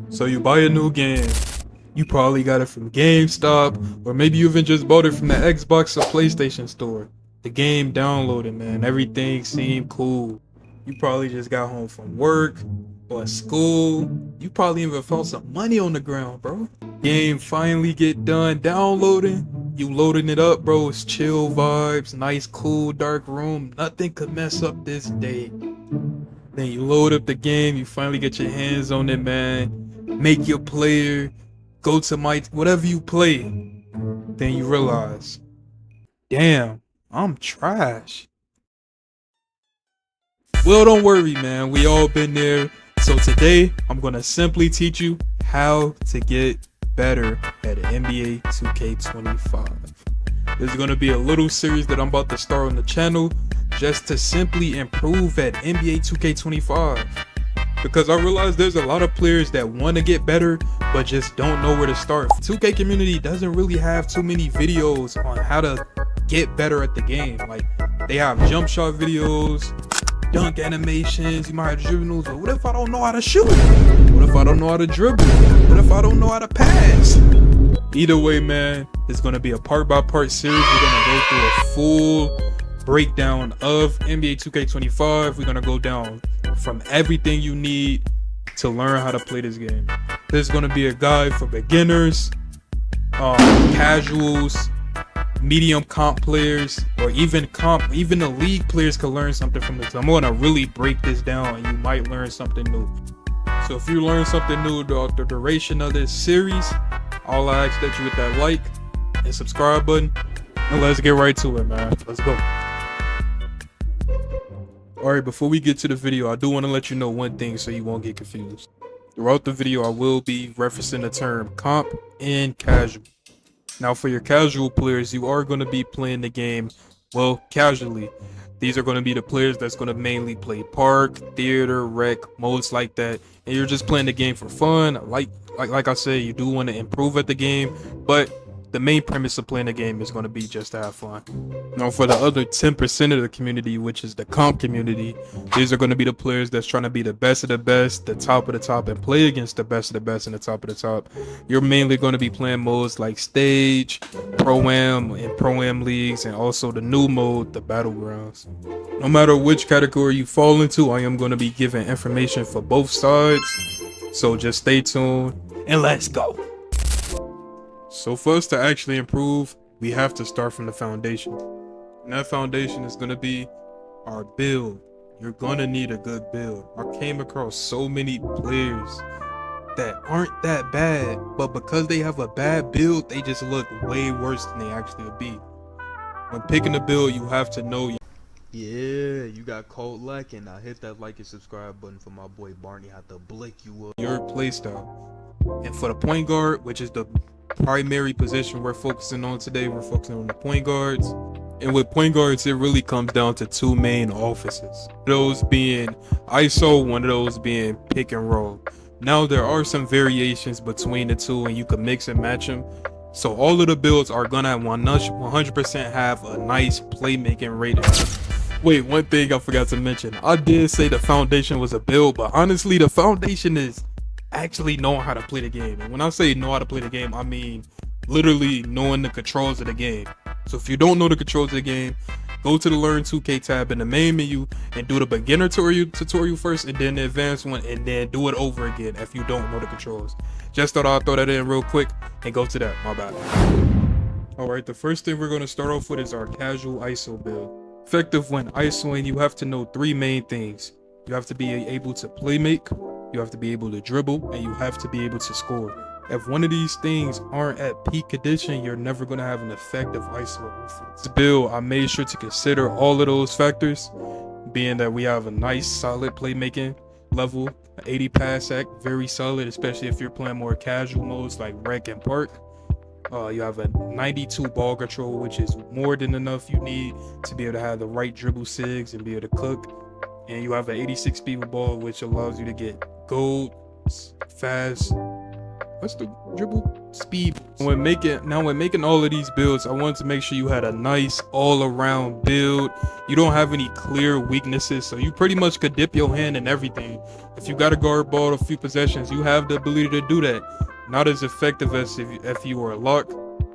So you buy a new game. You probably got it from GameStop, or maybe you even just bought it from the Xbox or PlayStation store. The game downloaded, man. Everything seemed cool. You probably just got home from work or school. You probably even found some money on the ground, bro. Game finally get done downloading. You loading it up, bro. It's chill vibes, nice, cool, dark room. Nothing could mess up this day. Then you load up the game. You finally get your hands on it, man. Make your player. Go to whatever you play. Then you realize, damn, I'm trash. Well, don't worry, man. We all been there. So today, I'm gonna simply teach you how to get better at NBA 2K25. This is gonna be a little series that I'm about to start on the channel just to simply improve at NBA 2K25. Because I realize there's a lot of players that want to get better but just don't know where to start. 2K community doesn't really have too many videos on how to get better at the game. Like, they have jump shot videos, dunk animations, you might have dribbles, but what if I don't know how to shoot? What if I don't know how to dribble? What if I don't know how to pass? Either way, man, it's gonna be a part-by-part series. We're gonna go through a full breakdown of NBA 2K25. We're gonna go down from everything you need to learn how to play this game. There's gonna be a guide for beginners, casuals, medium comp players, or even the league players can learn something from this. I'm gonna really break this down and you might learn something new. So if you learn something new throughout the duration of this series, all I ask that you hit that like and subscribe button, and let's get right to it, man. Let's go. Alright, before we get to the video, I do want to let you know one thing so you won't get confused. Throughout the video, I will be referencing the term comp and casual. Now, for your casual players, you are going to be playing the game, well, casually. These are going to be the players that's going to mainly play park, theater, rec, modes like that. And you're just playing the game for fun. Like I said, you do want to improve at the game, but the main premise of playing the game is going to be just to have fun. Now, for the other 10% of the community, which is the comp community, these are going to be the players that's trying to be the best of the best, the top of the top, and play against the best of the best and the top of the top. You're mainly going to be playing modes like Stage, Pro-Am, and Pro-Am leagues, and also the new mode, the Battlegrounds. No matter which category you fall into, I am going to be giving information for both sides. So just stay tuned and let's go. So for us to actually improve, we have to start from the foundation. And that foundation is going to be our build. You're going to need a good build. I came across so many players that aren't that bad, but because they have a bad build, they just look way worse than they actually would be. When picking a build, you have to know. Yeah, you got cold lacking. Now hit that like and subscribe button for my boy Barney. Have to blick you up. Your playstyle. And for the point guard, which is the primary position we're focusing on today, we're focusing on the point guards. And with point guards, it really comes down to two main offices, those being ISO, one of those being pick and roll. Now there are some variations between the two and you can mix and match them, so all of the builds are gonna 100% have a nice playmaking rating. Wait, one thing I forgot to mention, I did say the foundation was a build, but honestly the foundation is actually knowing how to play the game. And when I say know how to play the game, I mean literally knowing the controls of the game. So if you don't know the controls of the game, go to the Learn 2K tab in the main menu and do the beginner tutorial first, and then the advanced one, and then do it over again if you don't know the controls. Just thought I'd throw that in real quick and go to that. My bad. Alright, the first thing we're going to start off with is our casual ISO build. Effective when ISOing, you have to know three main things. You have to be able to play make, you have to be able to dribble, and you have to be able to score. If one of these things aren't at peak condition, you're never going to have an effective ISO. This build, I made sure to consider all of those factors, being that we have a nice solid playmaking level, 80 pass act, very solid, especially if you're playing more casual modes like rec and park. You have a 92 ball control, which is more than enough you need to be able to have the right dribble sigs and be able to cook. And you have an 86 speed with ball, which allows you to get gold, fast, what's the dribble speed. When making all of these builds, I wanted to make sure you had a nice all-around build. You don't have any clear weaknesses, so you pretty much could dip your hand in everything. If you got a guard ball a few possessions, you have the ability to do that. Not as effective as if you were a lock,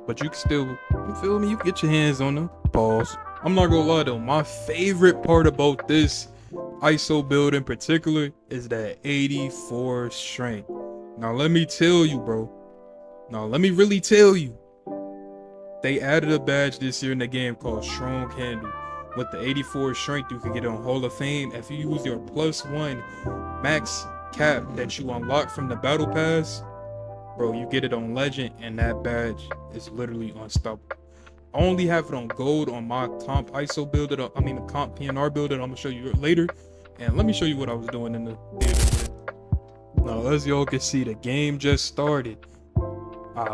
but you can still, you feel me, you can get your hands on them. Pause. I'm not gonna lie though, my favorite part about this ISO build in particular is that 84 strength. Now let me tell you, bro. Now let me really tell you. They added a badge this year in the game called Strong Handle. With the 84 strength, you can get on Hall of Fame if you use your +1 max cap that you unlock from the battle pass. Bro, you get it on Legend, and that badge is literally unstoppable. I only have it on Gold on my comp ISO build, the comp PNR build that I'm gonna show you later. And let me show you what I was doing in the theater. Now, as y'all can see, the game just started.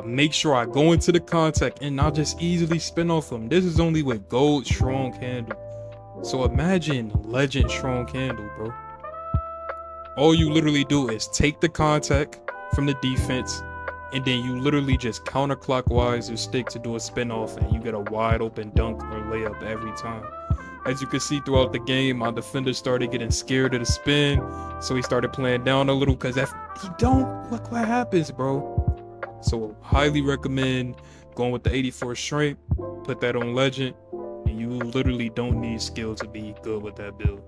Make sure I go into the contact and not just easily spin off them. This is only with Gold Strong Handle. So imagine Legend Strong Handle, bro. All you literally do is take the contact from the defense, and then you literally just counterclockwise your stick to do a spin off, and you get a wide open dunk or layup every time. As you can see throughout the game, my defender started getting scared of the spin, so he started playing down a little, because if he don't, look what happens, bro. So highly recommend going with the 84 strength, put that on Legend, and you literally don't need skill to be good with that build.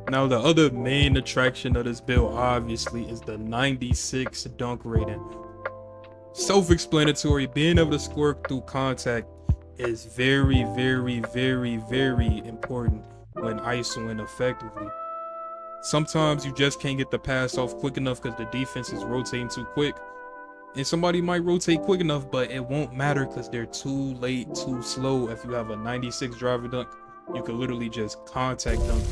Now the other main attraction of this build obviously is the 96 dunk rating. Self-explanatory, being able to score through contact is very, very, very, very important when ISOing effectively. Sometimes you just can't get the pass off quick enough because the defense is rotating too quick. And somebody might rotate quick enough, but it won't matter because they're too late, too slow. If you have a 96 driver dunk, you can literally just contact dunk.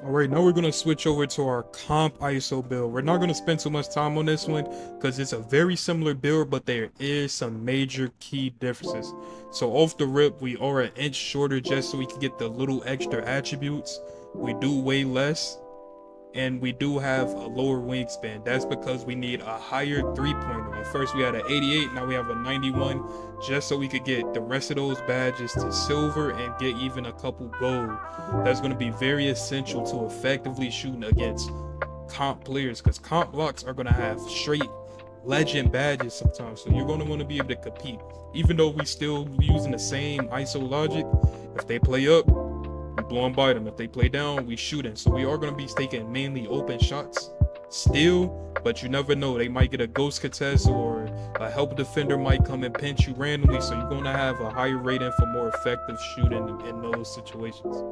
Alright, now we're going to switch over to our comp ISO build. We're not going to spend too much time on this one because it's a very similar build, but there is some major key differences. So off the rip, we are an inch shorter just so we can get the little extra attributes. We do way less, and we do have a lower wingspan. That's because we need a higher three-pointer. At first we had an 88, now we have a 91, just so we could get the rest of those badges to silver and get even a couple gold. That's going to be very essential to effectively shooting against comp players, because comp blocks are going to have straight Legend badges sometimes, so you're going to want to be able to compete. Even though we still using the same ISO logic, if they play up, we blow by them. If they play down, we shoot in. So we are going to be taking mainly open shots still, but you never know. They might get a ghost contest, or a help defender might come and pinch you randomly, so you're going to have a higher rating for more effective shooting in those situations.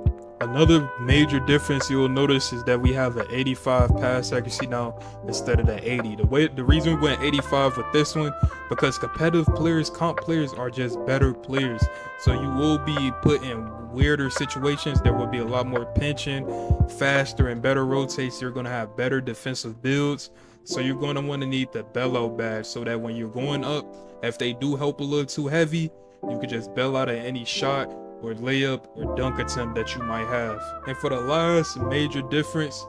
Another major difference you'll notice is that we have an 85 pass accuracy now instead of the 80. The reason we went 85 with this one, because competitive players, comp players, are just better players. So you will be put in weirder situations. There will be a lot more pinching, faster and better rotates. You're going to have better defensive builds. So you're going to want to need the bailout badge, so that when you're going up, if they do help a little too heavy, you could just bail out at any shot or layup or dunk attempt that you might have. And for the last major difference,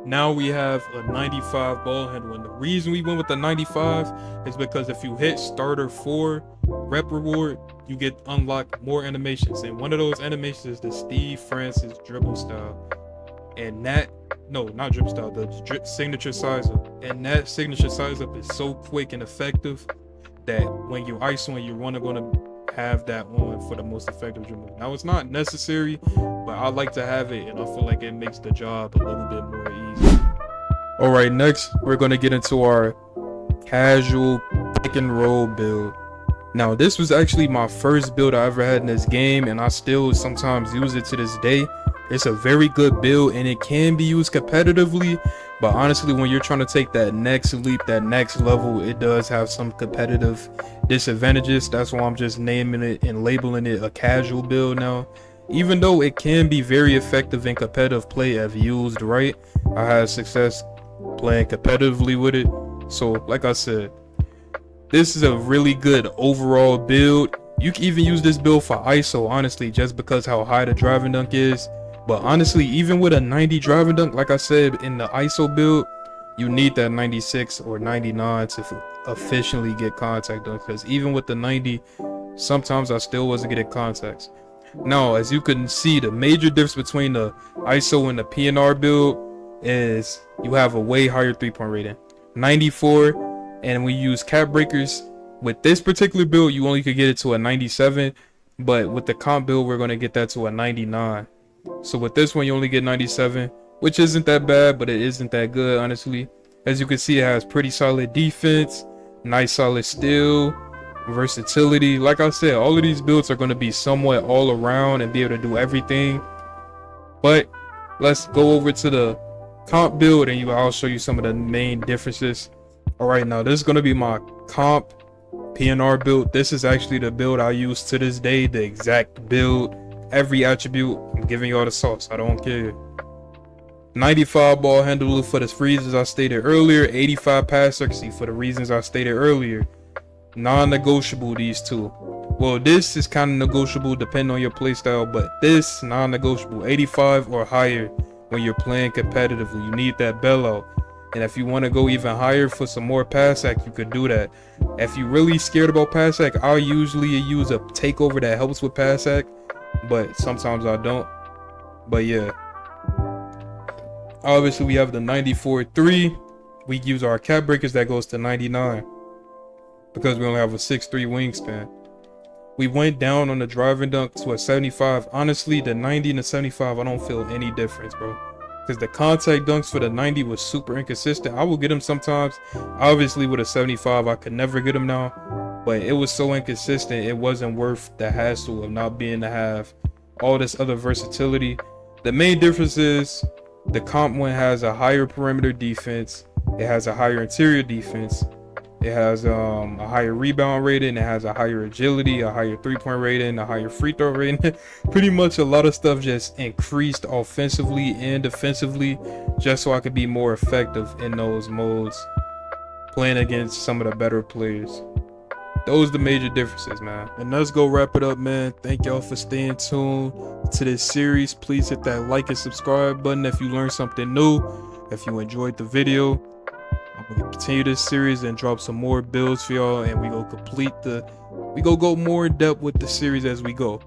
now we have a 95 ball handle. And the reason we went with the 95 is because if you hit starter 4 rep reward, you get unlocked more animations. And one of those animations is the Steve Francis dribble style. And that, no, not dribble style, the signature size up. And that signature size up is so quick and effective that when you're ISOing, you're going to have that on for the most effective dribble. Now, it's not necessary, but I like to have it, and I feel like it makes the job a little bit more easy. All right, next we're going to get into our casual pick and roll build. Now, this was actually my first build I ever had in this game, and I still sometimes use it to this day. It's a very good build, and it can be used competitively, but honestly, when you're trying to take that next leap, that next level, it does have some competitive disadvantages. That's why I'm just naming it and labeling it a casual build now. Even though it can be very effective in competitive play if used right, I had success playing competitively with it. So like I said, this is a really good overall build. You can even use this build for ISO, honestly, just because how high the driving dunk is. But honestly, even with a 90 driving dunk, like I said, in the ISO build, you need that 96 or 99 to efficiently get contact done, because even with the 90, sometimes I still wasn't getting contacts. Now, as you can see, the major difference between the ISO and the PNR build is you have a way higher 3-point rating, 94, and we use cap breakers. With this particular build, you only could get it to a 97, but with the comp build, we're going to get that to a 99. So with this one, you only get 97, which isn't that bad, but it isn't that good, honestly. As you can see, it has pretty solid defense, nice solid steal, versatility. Like I said, all of these builds are going to be somewhat all around and be able to do everything. But let's go over to the comp build and I'll show you some of the main differences. All right, now this is going to be my comp PNR build. This is actually the build I use to this day, the exact build, every attribute. I'm giving you all the sauce, I don't care. 95 ball handler for the reasons I stated earlier, 85 pass accuracy for the reasons I stated earlier. Non-negotiable, these two. Well, this is kind of negotiable depending on your playstyle, but this non-negotiable, 85 or higher when you're playing competitively. You need that bailout. And if you want to go even higher for some more pass act, you could do that. If you're really scared about pass act, I'll usually use a takeover that helps with pass act, but sometimes I don't. But yeah, obviously we have the 94-3. We use our cap breakers that goes to 99 because we only have a 6'3" wingspan. We went down on the driving dunk to a 75. Honestly, the 90 and the 75, I don't feel any difference, bro. Because the contact dunks for the 90 was super inconsistent. I will get them sometimes. Obviously, with a 75, I could never get them now. But it was so inconsistent, it wasn't worth the hassle of not being to have all this other versatility. The main difference is the comp one has a higher perimeter defense. It has a higher interior defense. It has a higher rebound rating. It has a higher agility, a higher 3-point rating, a higher free throw rating. Pretty much a lot of stuff just increased offensively and defensively, just so I could be more effective in those modes, playing against some of the better players. Those are the major differences, man. And let's go wrap it up, man. Thank y'all for staying tuned to this series. Please hit that like and subscribe button if you learned something new. If you enjoyed the video, I'm gonna continue this series and drop some more builds for y'all, and we go more in depth with the series as we go.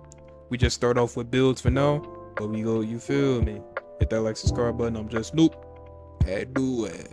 We just start off with builds for now, but we go, you feel me? Hit that like, subscribe button. I'm JustNuke. Hey, do it.